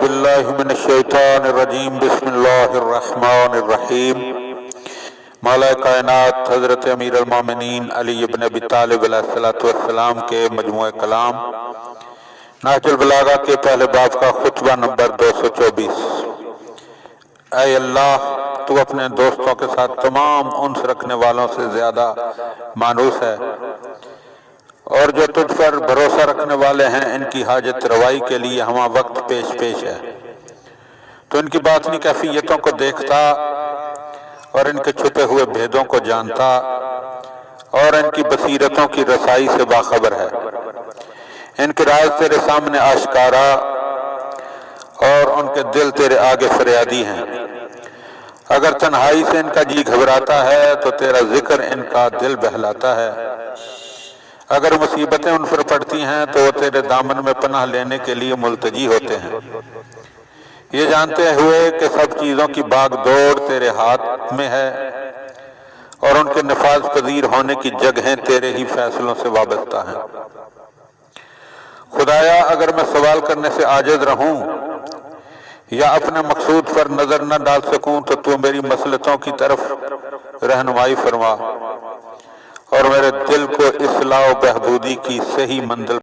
बिल्लाहि मिनश शैतानिर रजीम बिस्मिल्लाहिर रहमानिर रहीम। मौला कायनात हज़रत अमीर अल मोमिनीन अली इब्न अबी तालिब अलैहिस्सलातु वस्सलाम के मजमूए कलाम नहजुल बलागा के पहले बाब का खुतबा नंबर 224। ऐ अल्लाह, तू अपने दोस्तों के साथ तमाम उन्स रखने वालों से ज्यादा मानूस है, और जो तुझ पर भरोसा रखने वाले हैं इनकी हाजत रवाई के लिए हमा वक्त पेश पेश है। तो इनकी बातनी कैफियतों को देखता और इनके छुपे हुए भेदों को जानता और इनकी बसीरतों की रसाई से बाखबर है। इनके राज तेरे सामने आश्कारा और उनके दिल तेरे आगे फरियादी हैं। अगर तन्हाई से इनका जी घबराता है तो तेरा जिक्र इनका दिल बहलाता है। अगर मुसीबतें उन पर पड़ती हैं तो वो तेरे दामन में पनाह लेने के लिए मुल्तजी होते हैं, ये जानते हुए कि सब चीज़ों की बागदौड़ तेरे हाथ में है और उनके नफाज पजीर होने की जगहें तेरे ही फैसलों से वाबस्ता हैं। खुदाया, अगर मैं सवाल करने से आजिज रहूं या अपने मकसूद पर नजर न डाल सकूं तो तू मेरी मसलतों की तरफ रहनुमाई फरमा और मेरे दिल को इस्लाह व बहबूदी की सही मंजिल